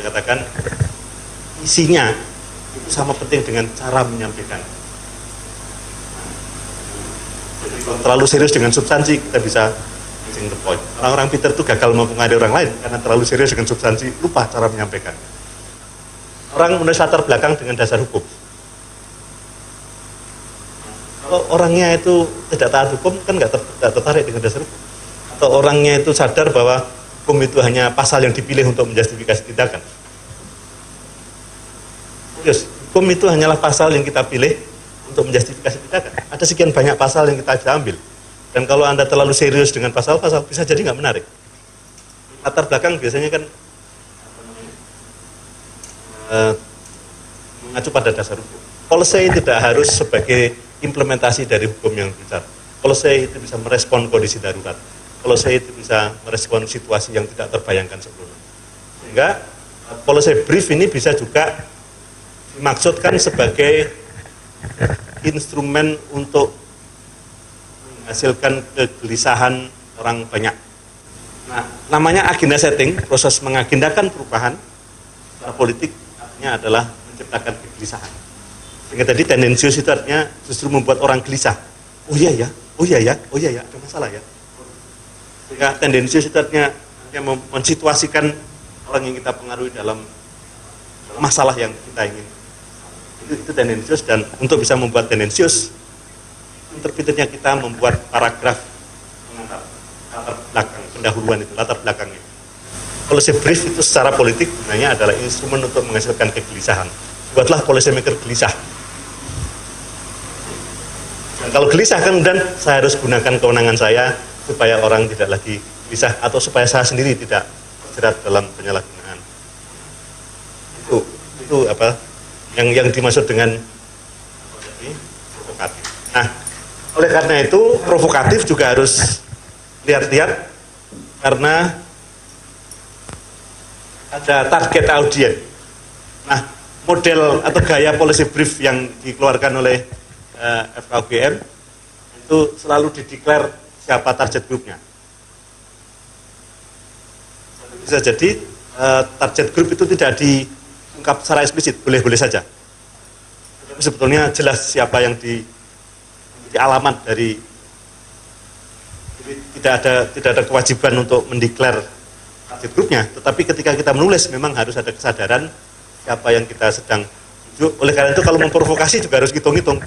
saya katakan isinya itu sama penting dengan cara menyampaikan. Jadi kalau terlalu serius dengan substansi, kita bisa missing the point. Orang-orang pintar itu gagal mempengaruhi orang lain karena terlalu serius dengan substansi, lupa cara menyampaikan. Orang menulis latar belakang dengan dasar hukum. Kalau orangnya itu tidak taat hukum, kan nggak tertarik dengan dasar hukum. Atau orangnya itu sadar bahwa hukum itu hanya pasal yang dipilih untuk menjustifikasi tindakan. Serius, hukum itu hanyalah pasal yang kita pilih untuk menjustifikasi tindakan. Ada sekian banyak pasal yang kita bisa ambil. Dan kalau Anda terlalu serius dengan pasal-pasal, bisa jadi nggak menarik. Latar belakang biasanya kan mengacu pada dasar hukum. Policy tidak harus sebagai implementasi dari hukum yang besar. Policy itu bisa merespon kondisi darurat. Policy itu bisa merespon situasi yang tidak terbayangkan sebelumnya. Sehingga policy brief ini bisa juga dimaksudkan sebagai instrumen untuk menghasilkan kegelisahan orang banyak. Nah, namanya agenda setting, proses mengagendakan perubahan secara politik artinya adalah menciptakan kegelisahan. Sehingga tadi tendensius itu artinya justru membuat orang gelisah. Oh iya ya, ada masalah ya. Sehingga tendensius itu artinya mensituasikan orang yang kita pengaruhi dalam masalah yang kita ingin. Itu tendensius, dan untuk bisa membuat tendensius, pinter-pinternya kita membuat paragraf pengantar, latar belakang, pendahuluan itu, latar belakangnya. Policy brief itu secara politik sebenarnya adalah instrumen untuk menghasilkan kegelisahan. Buatlah policy maker gelisah. Dan kalau gelisah kan, dan saya harus gunakan kewenangan saya supaya orang tidak lagi gelisah, atau supaya saya sendiri tidak terjerat dalam penyalahgunaan. Itu apa? Yang dimaksud dengan provokatif. Nah, oleh karena itu provokatif juga harus lihat-lihat karena ada target audiens. Nah, model atau gaya policy brief yang dikeluarkan oleh FKUGM itu selalu dideklar siapa target grupnya. Bisa jadi target group itu tidak diungkap secara eksplisit, boleh-boleh saja. Tapi sebetulnya jelas siapa yang di alamat dari, tidak ada kewajiban untuk mendeklar target grupnya, tetapi ketika kita menulis memang harus ada kesadaran siapa yang kita sedang tuju. Oleh karena itu kalau memprovokasi juga harus hitung-hitung.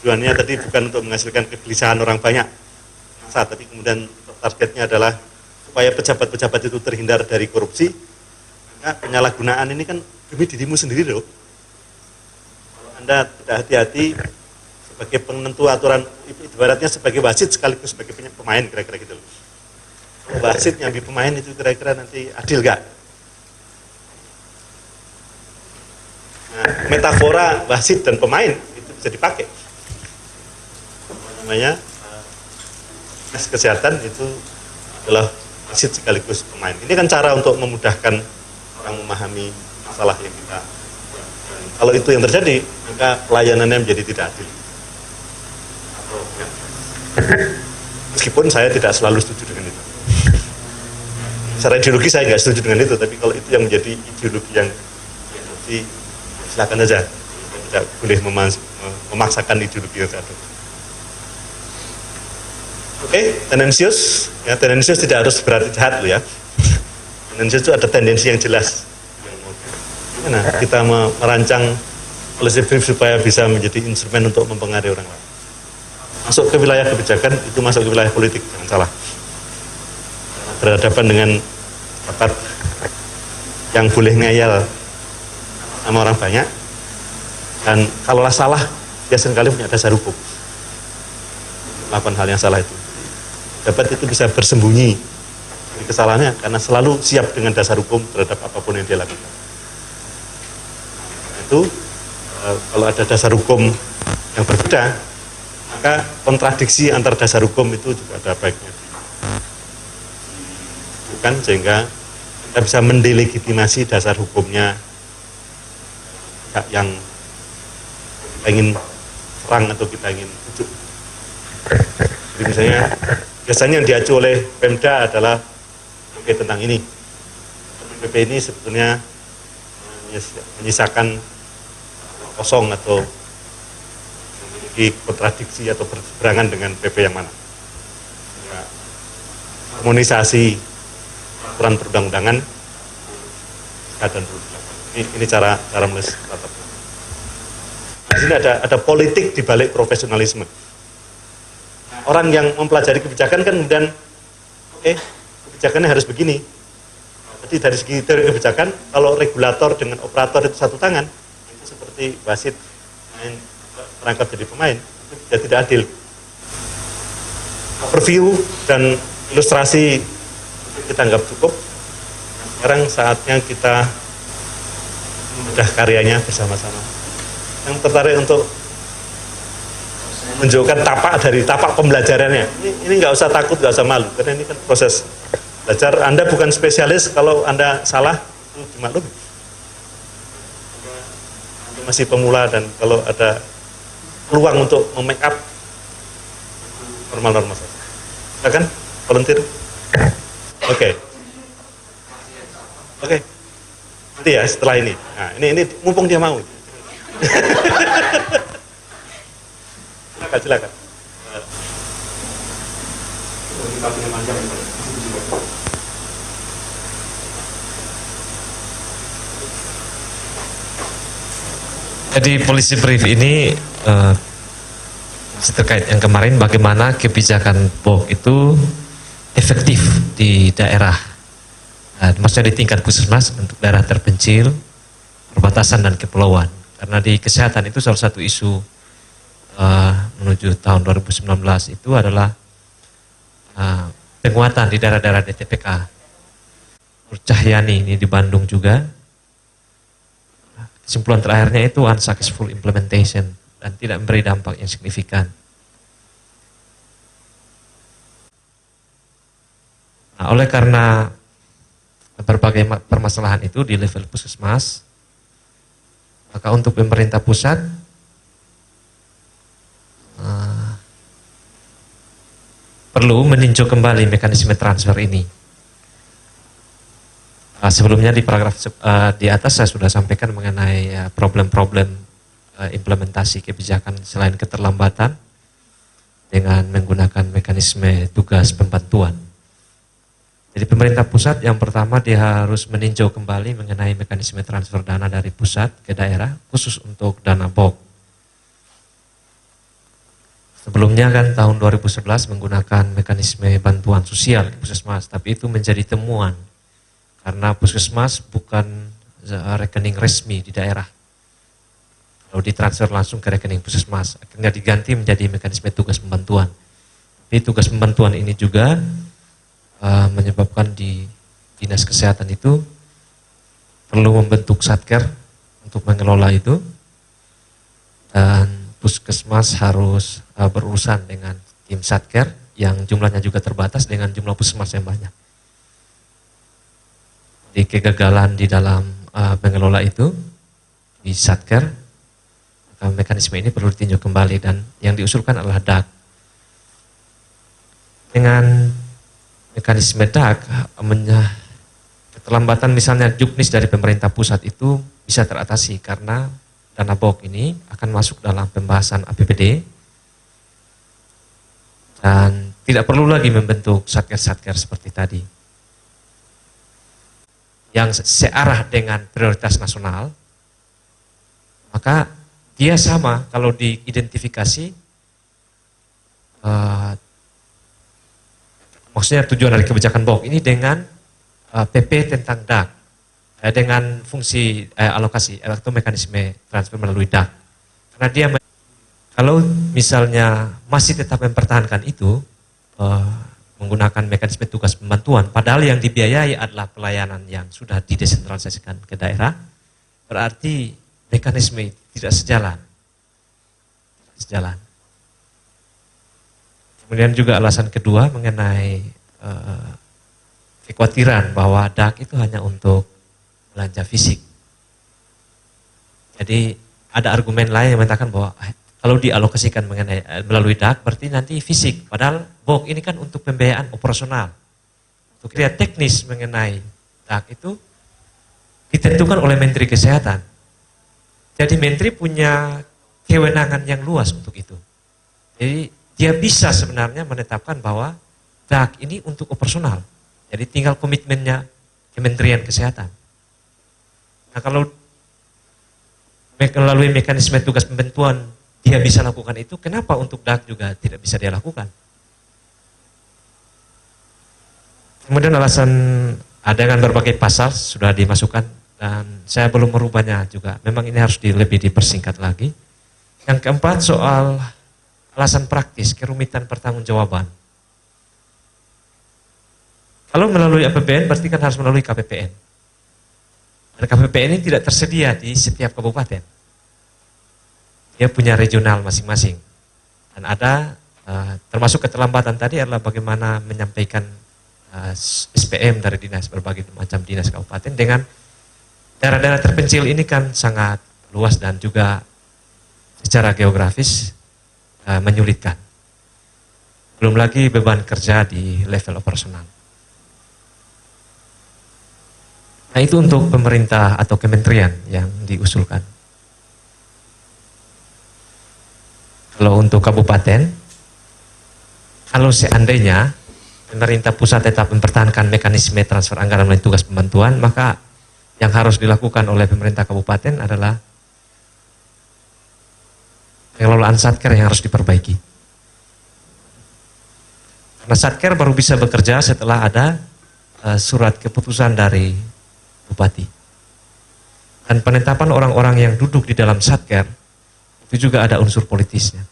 Tujuannya tadi bukan untuk menghasilkan kegelisahan orang banyak, tapi kemudian targetnya adalah supaya pejabat-pejabat itu terhindar dari korupsi. Nah, penyalahgunaan ini kan demi dirimu sendiri loh. Kalau Anda tidak hati-hati sebagai penentu aturan, ibaratnya sebagai wasit sekaligus sebagai pemain, kira-kira gitu loh. Kalau wasit nyambi pemain itu kira-kira nanti adil gak? Nah, metafora wasit dan pemain itu bisa dipakai. Namanya tes kesehatan itu adalah wasit sekaligus pemain. Ini kan cara untuk memudahkan orang memahami masalah yang kita. Kalau itu yang terjadi, maka pelayanannya menjadi tidak adil. Meskipun saya tidak selalu setuju dengan itu. Secara ideologi saya nggak setuju dengan itu, tapi kalau itu yang menjadi ideologi yang silakan saja. Saya tidak boleh memaksakan ideologi yang satu. Oke, tendensius. Ya, tendensius tidak harus berarti jahat loh ya. Tendensius itu ada tendensi yang jelas. Nah, kita merancang policy brief supaya bisa menjadi instrumen untuk mempengaruhi orang lain. Masuk ke wilayah kebijakan, itu masuk ke wilayah politik, jangan salah. Berhadapan dengan dapat yang boleh ngeyel sama orang banyak, dan kalaulah salah, dia seringkali punya dasar hukum. Melakukan hal yang salah itu. Dapat itu bisa bersembunyi dari kesalahannya, karena selalu siap dengan dasar hukum terhadap apapun yang dia lakukan. Itu kalau ada dasar hukum yang berbeda, maka kontradiksi antar dasar hukum itu juga ada baiknya. Bukan sehingga kita bisa mendelegitimasi dasar hukumnya yang kita ingin serang atau kita ingin ujuk. Jadi misalnya biasanya yang diacu oleh Pemda adalah tentang ini. PP ini sebetulnya menyisakan kosong atau memiliki kontradiksi atau berseberangan dengan PP yang mana. Ya, harmonisasi aturan perundang-undangan dan ini cara menulis tata. Di sini ada politik di balik profesionalisme. Orang yang mempelajari kebijakan kan kemudian kebijakannya harus begini. Jadi dari segi teori kebijakan, kalau regulator dengan operator itu satu tangan, itu seperti wasit main perangkat jadi pemain, itu tidak adil. Overview dan ilustrasi kita anggap cukup. Sekarang saatnya kita membedah karyanya bersama-sama. Yang tertarik untuk menunjukkan tapak pembelajarannya. Ini nggak usah takut, nggak usah malu, karena ini kan proses belajar. Anda bukan spesialis, kalau Anda salah itu dimaklumi. Anda masih pemula dan kalau ada peluang untuk make up normal-normal saja. Silakan, volunteer. Oke. Nanti ya setelah ini. Nah, ini mumpung dia mau. Silakan. Jadi polisi brief ini terkait yang kemarin, bagaimana kebijakan BOK itu efektif di daerah, maksudnya di tingkat puskesmas untuk daerah terpencil, perbatasan dan kepulauan. Karena di kesehatan itu salah satu isu menuju tahun 2019 itu adalah penguatan di daerah-daerah DTPK. Cahyani ini di Bandung juga. Kesimpulan terakhirnya itu unsuccessful implementation dan tidak memberi dampak yang signifikan. Nah, oleh karena berbagai permasalahan itu di level puskesmas, maka untuk pemerintah pusat perlu meninjau kembali mekanisme transfer ini. Sebelumnya di paragraf di atas saya sudah sampaikan mengenai problem-problem implementasi kebijakan selain keterlambatan dengan menggunakan mekanisme tugas pembantuan. Jadi pemerintah pusat yang pertama dia harus meninjau kembali mengenai mekanisme transfer dana dari pusat ke daerah khusus untuk dana BOK. Sebelumnya kan tahun 2011 menggunakan mekanisme bantuan sosial ke puskesmas, tapi itu menjadi temuan karena puskesmas bukan rekening resmi di daerah. Lalu ditransfer langsung ke rekening puskesmas, akhirnya diganti menjadi mekanisme tugas pembantuan. Tapi tugas pembantuan ini juga menyebabkan di dinas kesehatan itu perlu membentuk satker untuk mengelola itu, dan puskesmas harus berurusan dengan tim satker yang jumlahnya juga terbatas dengan jumlah puskesmas yang banyak. Di kegagalan di dalam mengelola itu di satker, mekanisme ini perlu ditinjau kembali dan yang diusulkan adalah DAK. Dengan mekanisme DAK, keterlambatan misalnya juknis dari pemerintah pusat itu bisa teratasi karena dana BOK ini akan masuk dalam pembahasan APBD dan tidak perlu lagi membentuk satker-satker seperti tadi yang searah dengan prioritas nasional. Maka dia sama kalau diidentifikasi maksudnya tujuan dari kebijakan BOK ini dengan PP tentang DAK, dengan fungsi alokasi atau mekanisme transfer melalui DAK. Karena dia kalau misalnya masih tetap mempertahankan itu menggunakan mekanisme tugas pembantuan, padahal yang dibiayai adalah pelayanan yang sudah didesentralisasikan ke daerah, berarti mekanisme tidak sejalan. Kemudian juga alasan kedua mengenai kekhawatiran bahwa DAK itu hanya untuk belanja fisik. Jadi ada argumen lain yang mengatakan bahwa kalau dialokasikan melalui DAK berarti nanti fisik. Padahal BOK ini kan untuk pembiayaan operasional. Untuk lihat teknis mengenai DAK itu ditentukan oleh Menteri Kesehatan. Jadi Menteri punya kewenangan yang luas untuk itu. Jadi dia bisa sebenarnya menetapkan bahwa DAK ini untuk operasional. Jadi tinggal komitmennya Kementerian Kesehatan. Nah kalau melalui mekanisme tugas pembentuan dia bisa lakukan itu, kenapa untuk DAK juga tidak bisa dia lakukan? Kemudian alasan dengan berbagai pasal sudah dimasukkan dan saya belum merubahnya juga. Memang ini harus lebih dipersingkat lagi. Yang keempat soal alasan praktis, kerumitan pertanggungjawaban. Kalau melalui APBN berarti kan harus melalui KPPN. Dan KPPN ini tidak tersedia di setiap kabupaten. Dia punya regional masing-masing. Dan ada, termasuk keterlambatan tadi adalah bagaimana menyampaikan SPM dari dinas, berbagai macam dinas kabupaten dengan daerah-daerah terpencil ini kan sangat luas dan juga secara geografis menyulitkan. Belum lagi beban kerja di level operasional. Nah itu untuk pemerintah atau kementerian yang diusulkan. Kalau untuk kabupaten, kalau seandainya pemerintah pusat tetap mempertahankan mekanisme transfer anggaran melalui tugas pembantuan, maka yang harus dilakukan oleh pemerintah kabupaten adalah pengelolaan satker yang harus diperbaiki. Karena satker baru bisa bekerja setelah ada surat keputusan dari bupati. Dan penetapan orang-orang yang duduk di dalam satker itu juga ada unsur politisnya.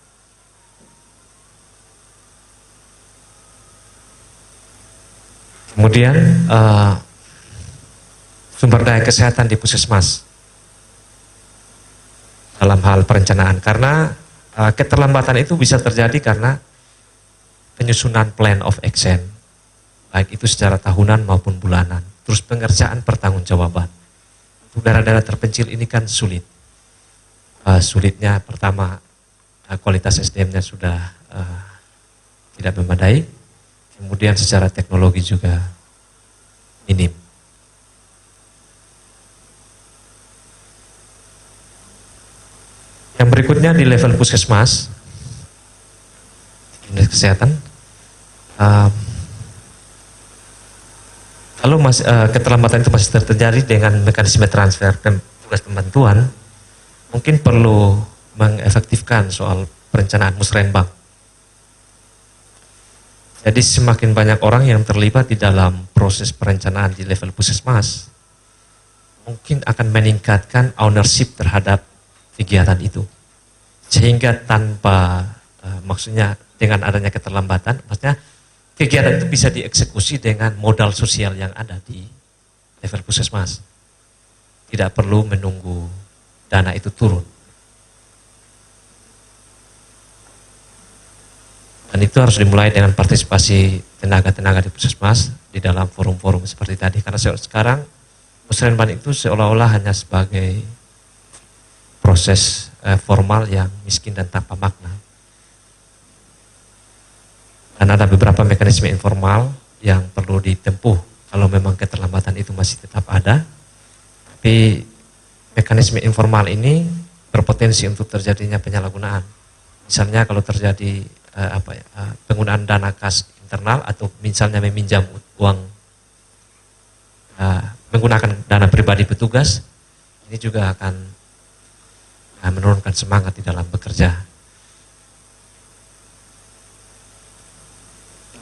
Kemudian sumber daya kesehatan di puskesmas dalam hal perencanaan, karena keterlambatan itu bisa terjadi karena penyusunan plan of action, baik itu secara tahunan maupun bulanan. Terus pengerjaan pertanggungjawaban. Untuk daerah-daerah terpencil ini kan sulit. Sulitnya pertama kualitas SDM-nya sudah tidak memadai. Kemudian secara teknologi juga minim. Yang berikutnya di level puskesmas, dinas kesehatan, kalau keterlambatan itu masih terjadi dengan mekanisme transfer tugas pembantuan, mungkin perlu mengefektifkan soal perencanaan musrenbang. Jadi semakin banyak orang yang terlibat di dalam proses perencanaan di level puskesmas, mungkin akan meningkatkan ownership terhadap kegiatan itu. Sehingga tanpa, maksudnya dengan adanya keterlambatan, maksudnya kegiatan itu bisa dieksekusi dengan modal sosial yang ada di level puskesmas. Tidak perlu menunggu dana itu turun. Dan itu harus dimulai dengan partisipasi tenaga-tenaga di puskesmas di dalam forum-forum seperti tadi. Karena sekarang musrenbang itu seolah-olah hanya sebagai proses formal yang miskin dan tanpa makna. Dan ada beberapa mekanisme informal yang perlu ditempuh kalau memang keterlambatan itu masih tetap ada. Tapi mekanisme informal ini berpotensi untuk terjadinya penyalahgunaan. Misalnya kalau terjadi penggunaan dana kas internal atau misalnya meminjam uang menggunakan dana pribadi petugas, ini juga akan menurunkan semangat di dalam bekerja.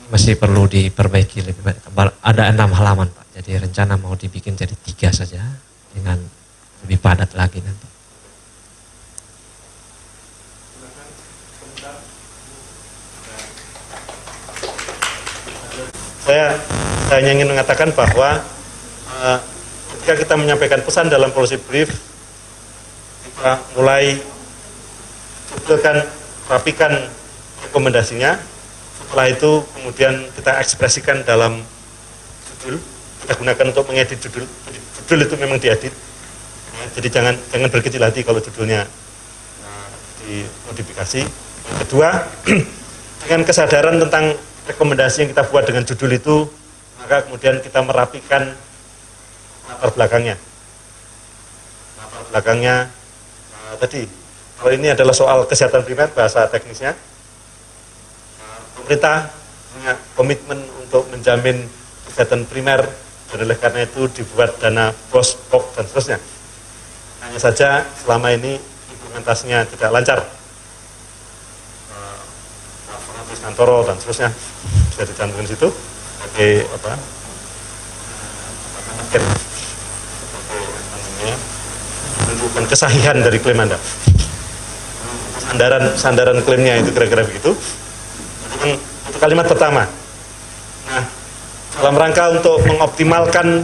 Masih perlu diperbaiki lebih banyak. Ada 6 halaman Pak, jadi rencana mau dibikin jadi 3 saja dengan lebih padat lagi nanti. Saya hanya ingin mengatakan bahwa ketika kita menyampaikan pesan dalam policy brief, kita mulai rapikan rekomendasinya. Setelah itu kemudian kita ekspresikan dalam judul. Kita gunakan untuk mengedit judul. Judul itu memang diedit. Jadi jangan berkecil hati kalau judulnya dimodifikasi. Yang kedua, dengan kesadaran tentang rekomendasi yang kita buat dengan judul itu, maka kemudian kita merapikan latar belakangnya. belakangnya tadi, kalau ini adalah soal kesehatan primer, bahasa teknisnya, pemerintah punya komitmen untuk menjamin kesehatan primer, dan oleh karena itu dibuat dana PROS, POK, dan seterusnya. Hanya saja selama ini implementasinya tidak lancar. Nantoro dan seterusnya bisa dicantumkan di situ sebagai menentukan kesahihan dari klaim Anda. Sandaran klaimnya itu kira-kira begitu. Itu kalimat pertama. Nah, dalam rangka untuk mengoptimalkan,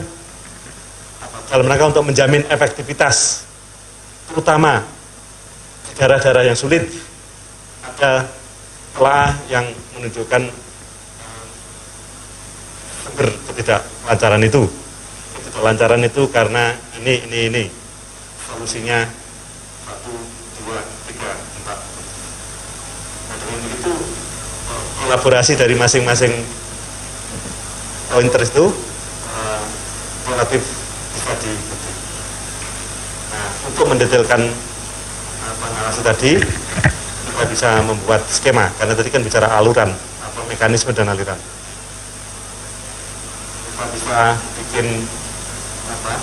dalam rangka untuk menjamin efektivitas, terutama di daerah-daerah yang sulit, ada telah yang menunjukkan sumber ketidaklancaran itu. Ketidaklancaran itu karena ini solusinya 1, 2, 3, 4. Nah, dengan begitu kolaborasi dari masing-masing pointer itu relatif bisa diikuti. Nah, untuk mendetailkan narasi tadi, kita bisa membuat skema, karena tadi kan bicara aluran atau mekanisme dan aliran. Kita bisa bikin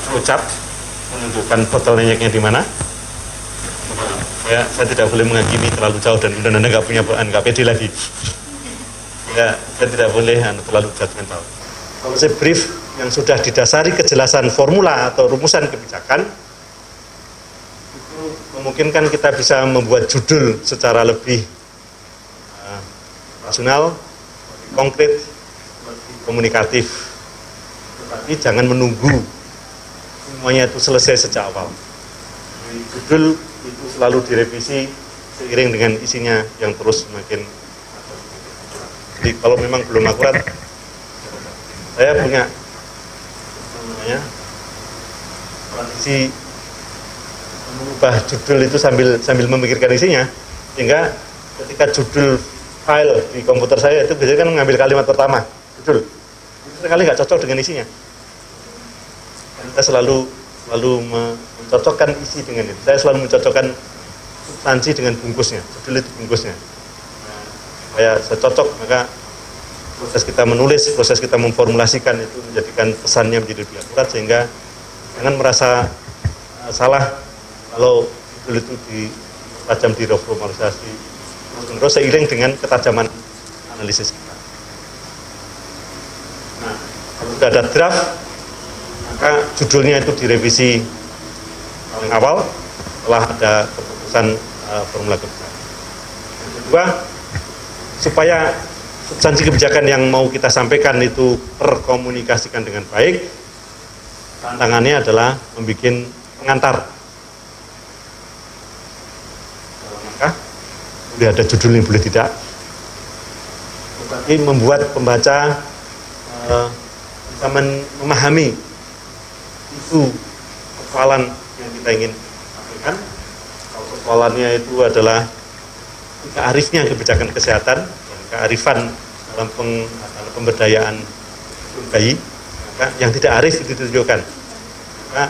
flowchart menunjukkan bottleneck-nya di mana. Saya tidak boleh menghakimi terlalu jauh dan kemudian Anda nggak pede lagi. Ya, saya tidak boleh terlalu judgmental. Kalau saya brief yang sudah didasari kejelasan formula atau rumusan kebijakan, itu memungkinkan kita bisa membuat judul secara lebih rasional, konkret, komunikatif. Tapi jangan menunggu semuanya itu selesai sejak awal. Judul itu selalu direvisi seiring dengan isinya yang terus semakin. Jadi kalau memang belum akurat, saya punya tradisi mengubah judul itu sambil memikirkan isinya, sehingga ketika judul file di komputer saya itu biasanya kan mengambil kalimat pertama judul, itu sekali nggak cocok dengan isinya. Kita selalu mencocokkan isi dengan itu. Saya selalu mencocokkan substansi dengan bungkusnya, judul itu bungkusnya. Supaya saya cocok, maka proses kita menulis, proses kita memformulasikan itu menjadikan pesannya menjadi lebih akurat, sehingga jangan merasa salah kalau judul itu ditajam di reformalisasi terus seiring dengan ketajaman analisis kita. Nah, kalau sudah ada draft, maka judulnya itu direvisi paling awal setelah ada keputusan formula kebijakan. Yang kedua, supaya substansi kebijakan yang mau kita sampaikan itu terkomunikasikan dengan baik, tantangannya adalah membuat pengantar. Maka boleh ada judul ini, boleh tidak. Tetapi membuat pembaca bisa memahami isu persoalan yang kita ingin sampaikan. Kalau persoalannya itu adalah kearifnya kebijakan kesehatan, kearifan dalam pemberdayaan bayi, maka yang tidak arif itu ditunjukkan. Maka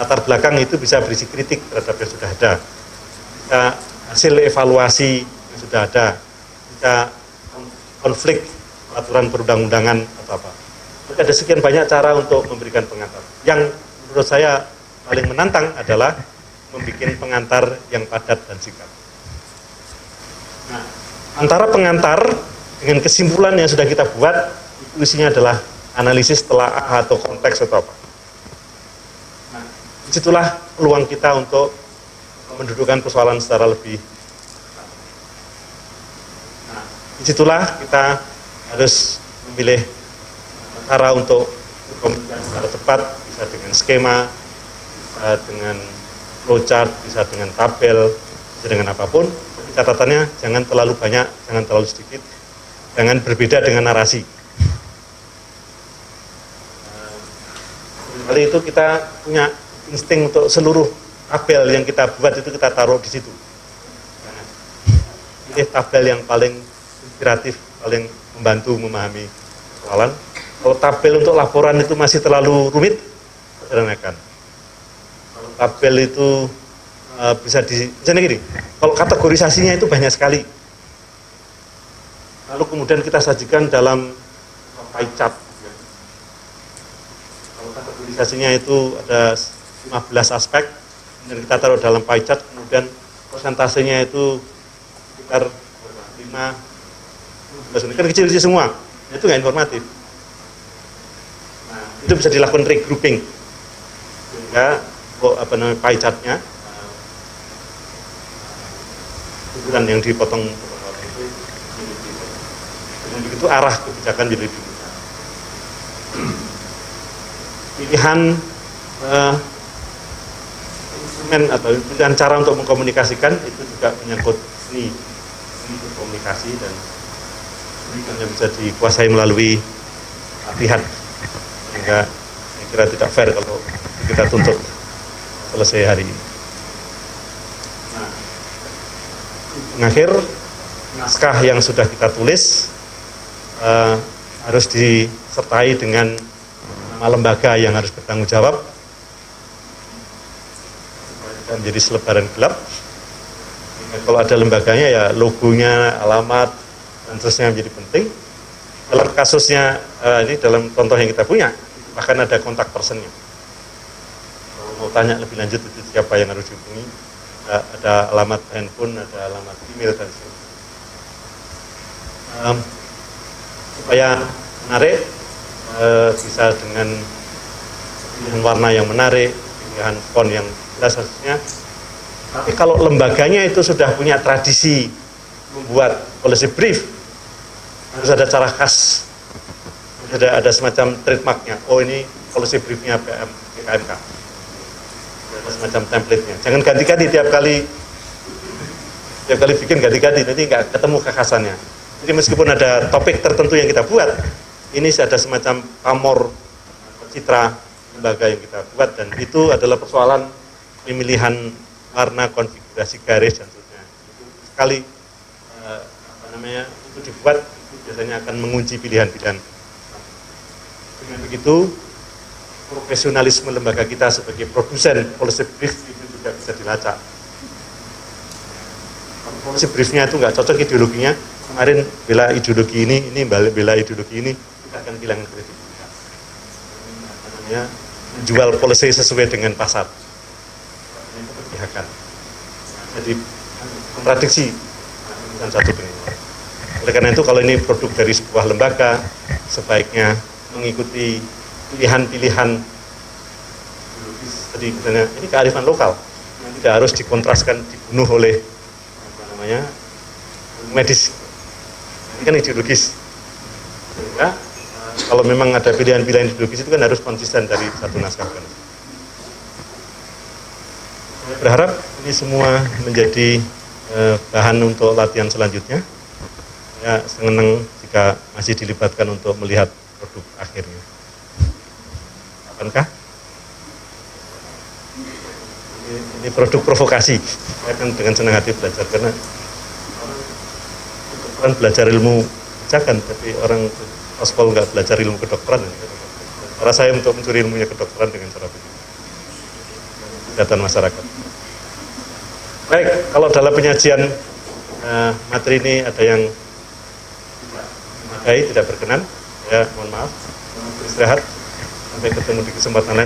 latar belakang itu bisa berisi kritik terhadap yang sudah ada, bisa hasil evaluasi yang sudah ada, bisa konflik aturan perundang-undangan atau apa. Jadi ada sekian banyak cara untuk memberikan pengantar. Yang menurut saya paling menantang adalah membuat pengantar yang padat dan singkat. Nah, antara pengantar dengan kesimpulan yang sudah kita buat, itu isinya adalah analisis telaah atau konteks atau apa. Nah, disitulah peluang kita untuk mendudukkan persoalan secara lebih. Nah, disitulah kita harus memilih cara untuk berkomunikasi secara cepat, bisa dengan skema, bisa dengan flowchart, bisa dengan tabel, bisa dengan apapun. Catatannya jangan terlalu banyak, jangan terlalu sedikit, jangan berbeda dengan narasi. Kali itu kita punya insting untuk seluruh tabel yang kita buat itu kita taruh di situ. Pilih tabel yang paling inspiratif, paling membantu memahami persoalan. Kalau tabel untuk laporan itu masih terlalu rumit, sederhanakan. Kalau tabel itu bisa misalnya gini, kalau kategorisasinya itu banyak sekali, lalu kemudian kita sajikan dalam pie chart. Kalau kategorisasinya itu ada 15 aspek, dan kita taruh dalam pie chart, kemudian persentasenya itu sekitar 5, kan kecil-kecil semua, itu nggak informatif. Nah, itu bisa dilakukan regrouping, sehingga pie chartnya, ukuran yang dipotong itu, dengan begitu arah kebijakan jadi lebih mudah. Pilihan instrumen atau pilihan cara untuk mengkomunikasikan itu juga menyangkut seni berkomunikasi, dan ini hanya bisa dikuasai melalui latihan, sehingga saya kira tidak fair kalau kita tuntut selesai hari ini. Mengakhir, naskah yang sudah kita tulis harus disertai dengan nama lembaga yang harus bertanggung jawab, dan jadi selebaran gelap. Kalau ada lembaganya ya logonya, alamat, dan seterusnya menjadi penting. Dalam kasusnya ini dalam contoh yang kita punya, bahkan ada kontak personnya. Kalau mau tanya lebih lanjut itu siapa yang harus dihubungi, ada alamat handphone, ada alamat email, dan sebagainya. Supaya menarik, bisa dengan pilihan warna yang menarik, pilihan font yang jelas harusnya. Tapi kalau lembaganya itu sudah punya tradisi membuat policy brief, harus ada cara khas, ada semacam trademarknya. Oh, ini policy briefnya PKMK. Ada semacam template-nya. Jangan ganti-ganti tiap kali bikin ganti-ganti, nanti nggak ketemu kekhasannya. Jadi meskipun ada topik tertentu yang kita buat, ini ada semacam pamor citra lembaga yang kita buat, dan itu adalah persoalan pemilihan warna, konfigurasi garis, dan seterusnya. Itu sekali itu dibuat, itu biasanya akan mengunci pilihan-pilihan. Dengan begitu, profesionalisme lembaga kita sebagai produsen policy brief itu juga bisa dilacak. Kalau policy briefnya itu nggak cocok ideologinya, kemarin bela ideologi ini bela ideologi ini, kita akan kehilangan kredibilitas. Menjual policy sesuai dengan pasar. Ini keberpihakan. Jadi kontradiksi bukan satu dengan lain. Oleh karena itu, kalau ini produk dari sebuah lembaga, sebaiknya mengikuti pilihan-pilihan ideologis. Tadi misalnya ini kearifan lokal yang tidak harus dikontraskan, dibunuh oleh medis. Ini kan ideologis. Sehingga kalau memang ada pilihan-pilihan ideologis itu kan harus konsisten dari satu naskah. Saya berharap ini semua menjadi bahan untuk latihan selanjutnya. Saya senang jika masih dilibatkan untuk melihat produk akhirnya. Akankah? Ini produk provokasi. Saya akan dengan senang hati belajar, karena orang belajar ilmu kebijakan, tapi orang ospol nggak belajar ilmu kedokteran. Cara saya untuk mencuri ilmunya kedokteran dengan cara begitu. Kesehatan masyarakat. Baik, kalau dalam penyajian materi ini ada yang tidak berkenan, ya mohon maaf. Istirahat. Sampai ketemu di kesempatan lain.